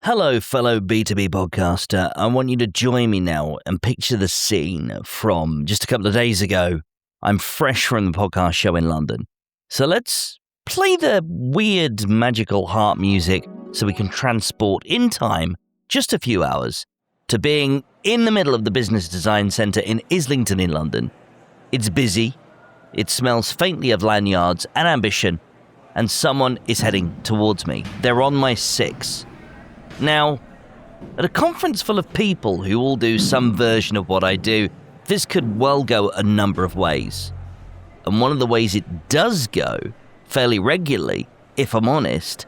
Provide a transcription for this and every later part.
Hello, fellow B2B podcaster. I want you to join me now and picture the scene from just a couple of days ago. I'm fresh from the podcast show in London. So let's play the weird, magical harp music so we can transport in time just a few hours to being in the middle of the Business Design Centre in Islington in London. It's busy. It smells faintly of lanyards and ambition. And someone is heading towards me. They're on my six. Now, at a conference full of people who all do some version of what I do, this could well go a number of ways. And one of the ways it does go, fairly regularly, if I'm honest,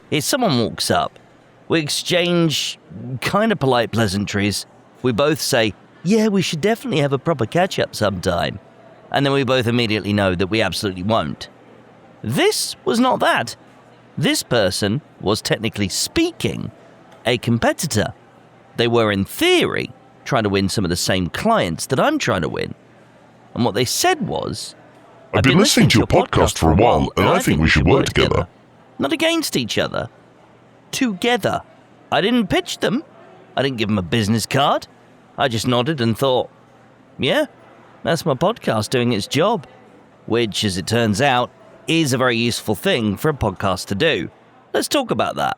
is someone walks up. We exchange kind of polite pleasantries. We both say, yeah, we should definitely have a proper catch-up sometime. And then we both immediately know that we absolutely won't. This was not that. This person was, technically speaking, a competitor. They were, in theory, trying to win some of the same clients that I'm trying to win. And what they said was, I've been listening to your podcast for a while, and I think we should work together. Not against each other. Together. I didn't pitch them. I didn't give them a business card. I just nodded and thought, yeah, that's my podcast doing its job. Which, as it turns out, is a very useful thing for a podcast to do. Let's talk about that.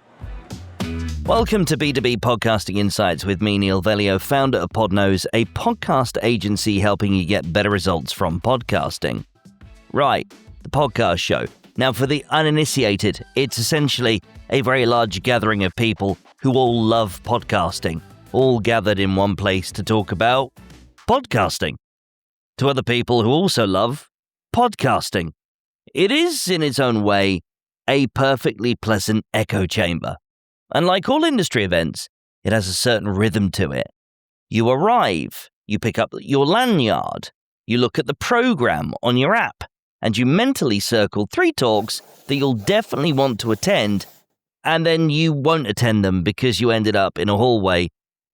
Welcome to B2B Podcasting Insights with me, Neil Velio, founder of Podknows, a podcast agency helping you get better results from podcasting. Right, the podcast show. Now, for the uninitiated, it's essentially a very large gathering of people who all love podcasting, all gathered in one place to talk about podcasting. To other people who also love podcasting. It is, in its own way, a perfectly pleasant echo chamber. And like all industry events, it has a certain rhythm to it. You arrive, you pick up your lanyard, you look at the program on your app, and you mentally circle 3 talks that you'll definitely want to attend, and then you won't attend them because you ended up in a hallway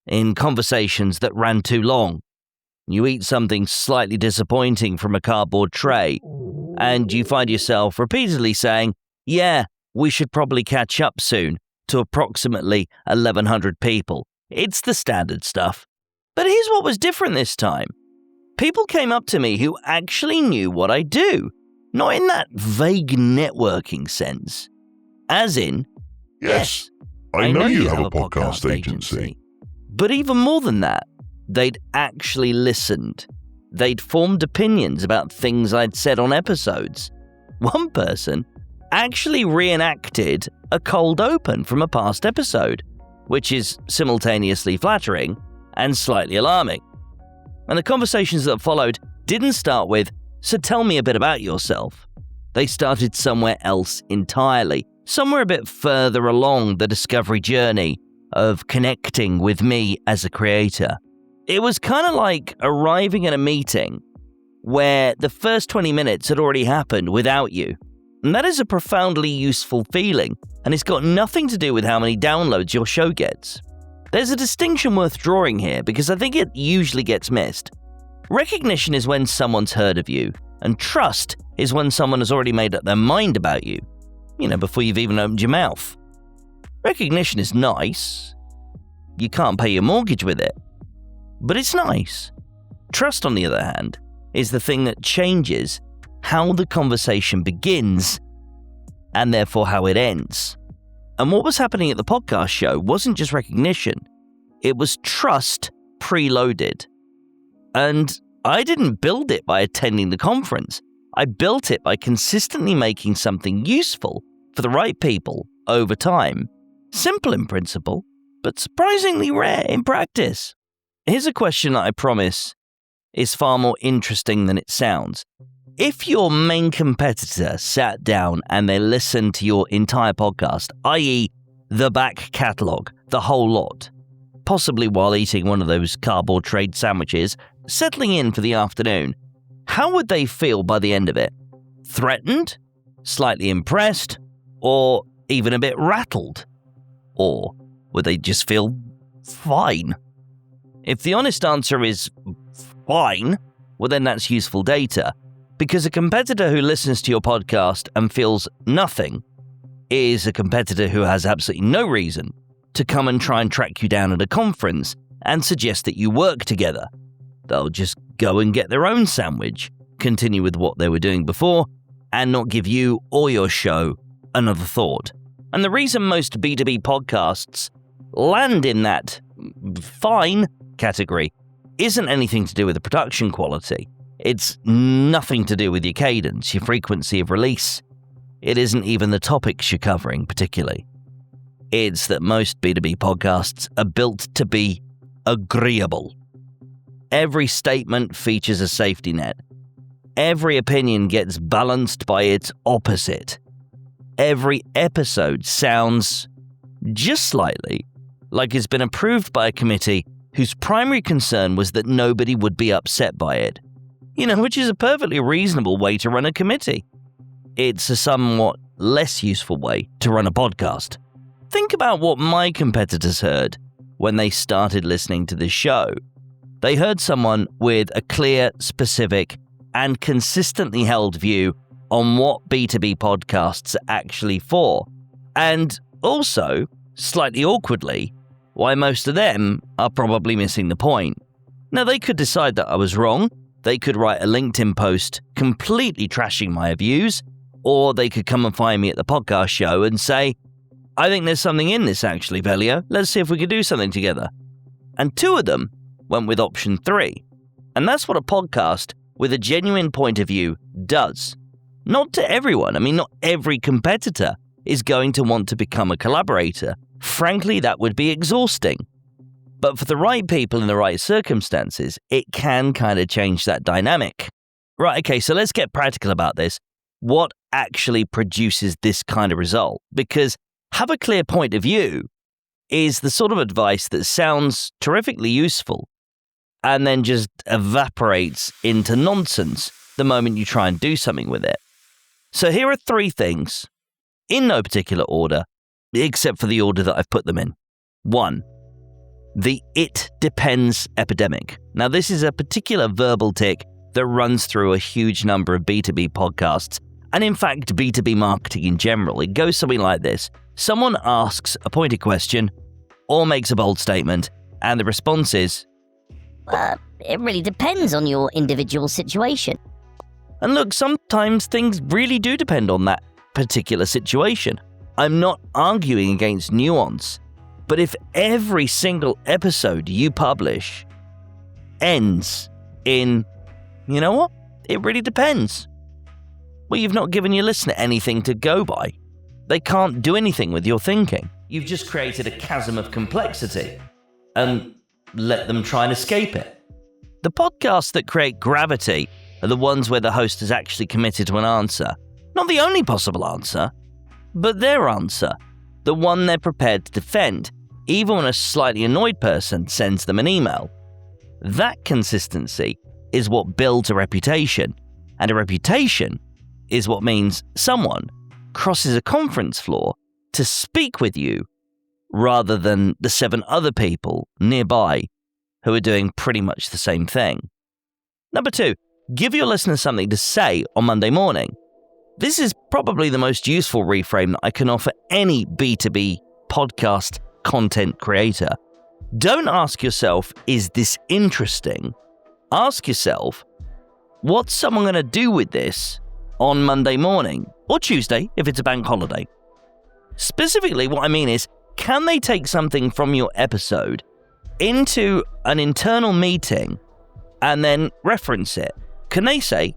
in conversations that ran too long. You eat something slightly disappointing from a cardboard tray, and you find yourself repeatedly saying, yeah, we should probably catch up soon, to approximately 1,100 people. It's the standard stuff. But here's what was different this time. People came up to me who actually knew what I do, not in that vague networking sense. As in, yes, I know you have a podcast agency. But even more than that, they'd actually listened. They'd formed opinions about things I'd said on episodes. One person actually reenacted a cold open from a past episode, which is simultaneously flattering and slightly alarming. And the conversations that followed didn't start with, so tell me a bit about yourself. They started somewhere else entirely, somewhere a bit further along the discovery journey of connecting with me as a creator. It was kind of like arriving at a meeting where the first 20 minutes had already happened without you. And that is a profoundly useful feeling, and it's got nothing to do with how many downloads your show gets. There's a distinction worth drawing here because I think it usually gets missed. Recognition is when someone's heard of you, and trust is when someone has already made up their mind about you, before you've even opened your mouth. Recognition is nice. You can't pay your mortgage with it, but it's nice. Trust, on the other hand, is the thing that changes how the conversation begins, and therefore how it ends. And what was happening at the podcast show wasn't just recognition, it was trust preloaded. And I didn't build it by attending the conference. I built it by consistently making something useful for the right people over time. Simple in principle, but surprisingly rare in practice. Here's a question that I promise is far more interesting than it sounds. If your main competitor sat down and they listened to your entire podcast, i.e. the back catalogue, the whole lot, possibly while eating one of those cardboard tray sandwiches, settling in for the afternoon, how would they feel by the end of it? Threatened? Slightly impressed? Or even a bit rattled? Or would they just feel fine? If the honest answer is fine, well then that's useful data. Because a competitor who listens to your podcast and feels nothing is a competitor who has absolutely no reason to come and try and track you down at a conference and suggest that you work together. They'll just go and get their own sandwich, continue with what they were doing before, and not give you or your show another thought. And the reason most B2B podcasts land in that fine category isn't anything to do with the production quality. It's nothing to do with your cadence, your frequency of release. It isn't even the topics you're covering particularly. It's that most B2B podcasts are built to be agreeable. Every statement features a safety net. Every opinion gets balanced by its opposite. Every episode sounds, just slightly, like it's been approved by a committee whose primary concern was that nobody would be upset by it. Which is a perfectly reasonable way to run a committee. It's a somewhat less useful way to run a podcast. Think about what my competitors heard when they started listening to this show. They heard someone with a clear, specific, and consistently held view on what B2B podcasts are actually for, and also, slightly awkwardly, why most of them are probably missing the point. Now, they could decide that I was wrong, they could write a LinkedIn post completely trashing my views, or they could come and find me at the podcast show and say, I think there's something in this actually, Velio, let's see if we could do something together. And two of them went with option 3, and that's what a podcast with a genuine point of view does. Not to everyone. Not every competitor is going to want to become a collaborator. Frankly, that would be exhausting. But for the right people in the right circumstances, it can kind of change that dynamic. Right, okay, so let's get practical about this. What actually produces this kind of result? Because have a clear point of view is the sort of advice that sounds terrifically useful and then just evaporates into nonsense the moment you try and do something with it. So here are 3 things, in no particular order, except for the order that I've put them in. 1, the it depends epidemic. Now, this is a particular verbal tick that runs through a huge number of B2B podcasts, and in fact, B2B marketing in general. It goes something like this. Someone asks a pointed question or makes a bold statement, and the response is, it really depends on your individual situation. And look, sometimes things really do depend on that particular situation. I'm not arguing against nuance, but if every single episode you publish ends in, you know what, it really depends, well, you've not given your listener anything to go by. They can't do anything with your thinking. You've just created a chasm of complexity and let them try and escape it. The podcasts that create gravity are the ones where the host is actually committed to an answer. Not the only possible answer, but their answer. The one they're prepared to defend, even when a slightly annoyed person sends them an email. That consistency is what builds a reputation, and a reputation is what means someone crosses a conference floor to speak with you rather than the 7 other people nearby who are doing pretty much the same thing. Number 2, give your listeners something to say on Monday morning. This is probably the most useful reframe that I can offer any B2B podcast content creator. Don't ask yourself, is this interesting? Ask yourself, what's someone going to do with this on Monday morning or Tuesday if it's a bank holiday? Specifically, what I mean is, can they take something from your episode into an internal meeting and then reference it? Can they say,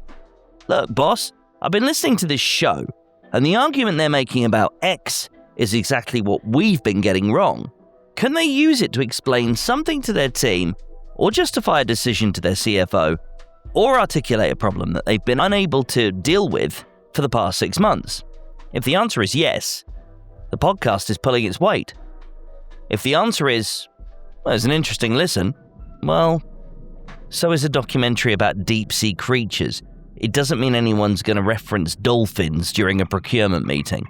look, boss, I've been listening to this show, and the argument they're making about X is exactly what we've been getting wrong. Can they use it to explain something to their team, or justify a decision to their CFO, or articulate a problem that they've been unable to deal with for the past 6 months? If the answer is yes, the podcast is pulling its weight. If the answer is, well, it's an interesting listen, well, so is a documentary about deep-sea creatures. It doesn't mean anyone's going to reference dolphins during a procurement meeting.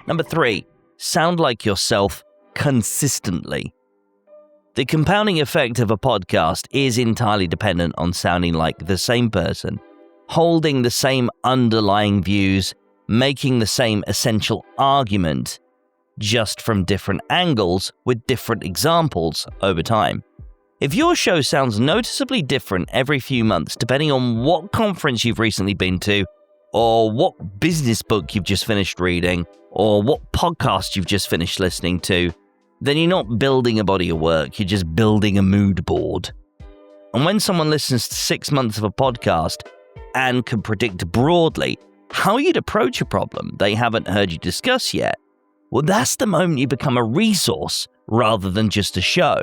Number 3, sound like yourself consistently. The compounding effect of a podcast is entirely dependent on sounding like the same person, holding the same underlying views, making the same essential argument, just from different angles with different examples over time. If your show sounds noticeably different every few months, depending on what conference you've recently been to, or what business book you've just finished reading, or what podcast you've just finished listening to, then you're not building a body of work, you're just building a mood board. And when someone listens to 6 months of a podcast and can predict broadly how you'd approach a problem they haven't heard you discuss yet, well, that's the moment you become a resource rather than just a show.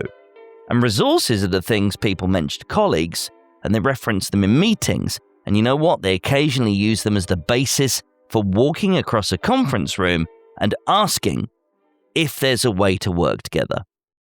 And resources are the things people mention to colleagues, and they reference them in meetings. And you know what? They occasionally use them as the basis for walking across a conference room and asking if there's a way to work together.